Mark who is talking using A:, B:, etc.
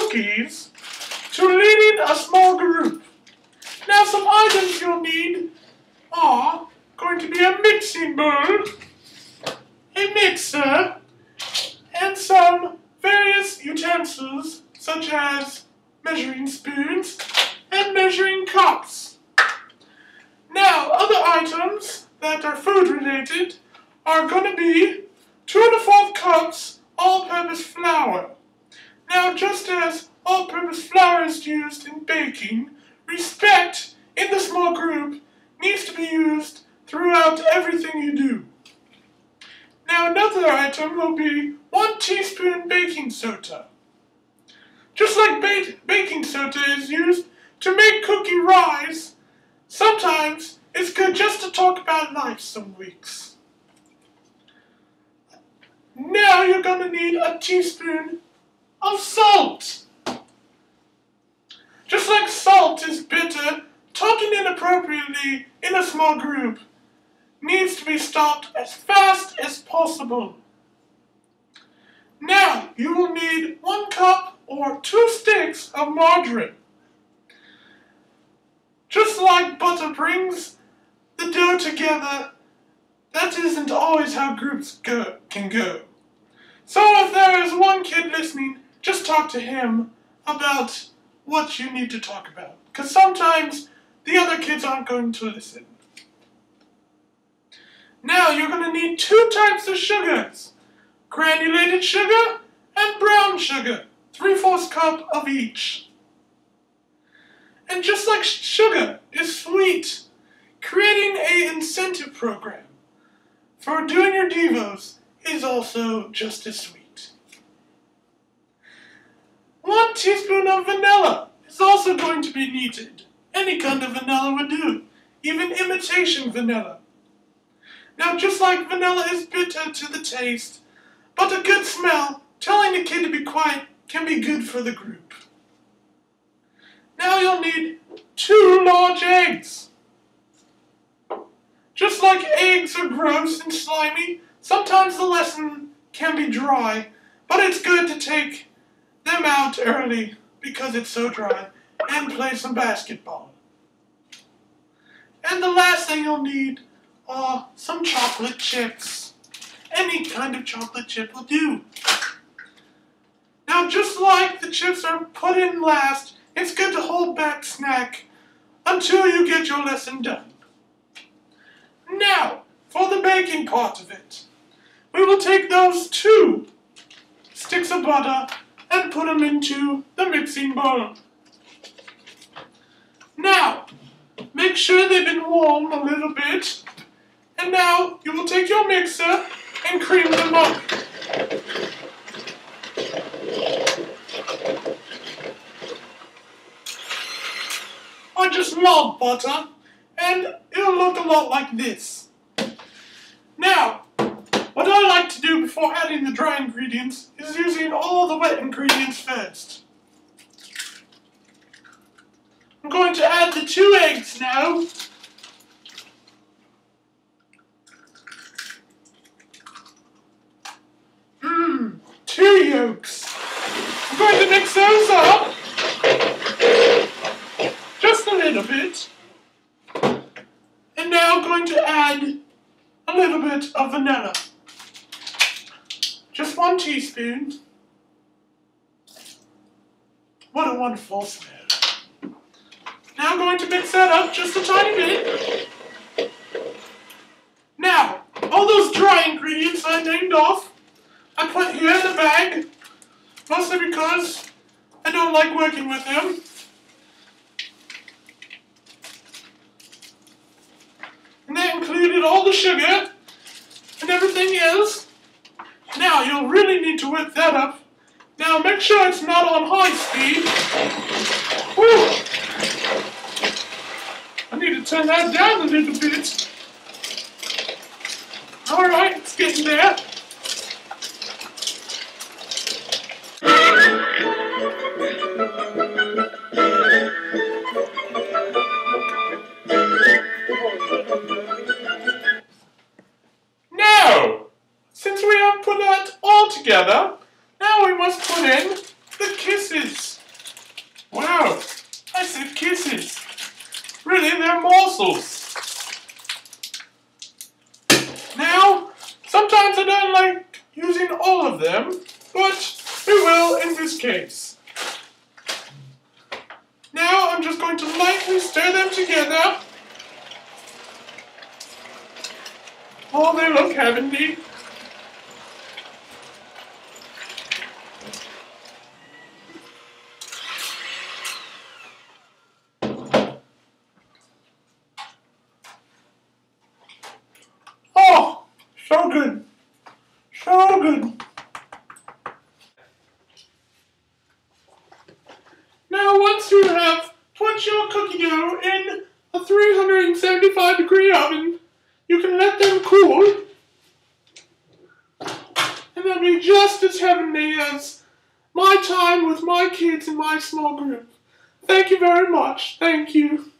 A: cookies to leading a small group. Now some items you'll need are going to be a mixing bowl, a mixer, and some various utensils such as measuring spoons and measuring cups. Now other items that are food related are going to be 2 1/4 cups all-purpose flour. Now just as all-purpose flour is used in baking, respect in the small group needs to be used throughout everything you do. Now another item will be 1 teaspoon baking soda. Just like baking soda is used to make cookie rise, sometimes it's good just to talk about life some weeks. Now you're going to need a teaspoon of salt. Just like salt is bitter, talking inappropriately in a small group needs to be stopped as fast as possible. Now you will need 1 cup or 2 sticks of margarine. Just like butter brings the dough together, that isn't always how groups can go. So if there is one kid listening, just talk to him about what you need to talk about, because sometimes the other kids aren't going to listen. Now you're going to need 2 types of sugars, granulated sugar and brown sugar, 3/4 cup of each. And just like sugar is sweet, creating an incentive program for doing your devos is also just as sweet. 1 teaspoon of vanilla is also going to be needed. Any kind of vanilla would do, even imitation vanilla. Now just like vanilla is bitter to the taste, but a good smell, telling the kid to be quiet can be good for the group. Now you'll need 2 large eggs. Just like eggs are gross and slimy, sometimes the lesson can be dry, but it's good to take them out early because it's so dry and play some basketball. And the last thing you'll need are some chocolate chips. Any kind of chocolate chip will do. Now just like the chips are put in last, it's good to hold back snack until you get your lesson done. Now, for the baking part of it, we will take those 2 sticks of butter and put them into the mixing bowl. Now, make sure they've been warmed a little bit, and now you will take your mixer and cream them up. I just love butter, and it'll look a lot like this. Now, what I like to do before adding the dry ingredients is using all the wet ingredients first. I'm going to add the 2 eggs now. Mmm, 2 yolks. I'm going to mix those up. Just a little bit. And now I'm going to add a little bit of vanilla. Just 1 teaspoon. What a wonderful smell. Now I'm going to mix that up just a tiny bit. Now, all those dry ingredients I named off, I put here in the bag, mostly because I don't like working with them. And that included all the sugar and everything else. Now you'll really need to whip that up. Now make sure it's not on high speed. Whew. I need to turn that down a little bit. Alright, it's getting there. Now, since we have put that all together, now we must put in the kisses. like using all of them, but we will in this case. Now I'm just going to lightly stir them together. Oh, they look heavenly. Oh, so good. So good. Now, once you have put your cookie dough in a 375-degree oven, you can let them cool, and they'll be just as heavenly as my time with my kids in my small group. Thank you very much. Thank you.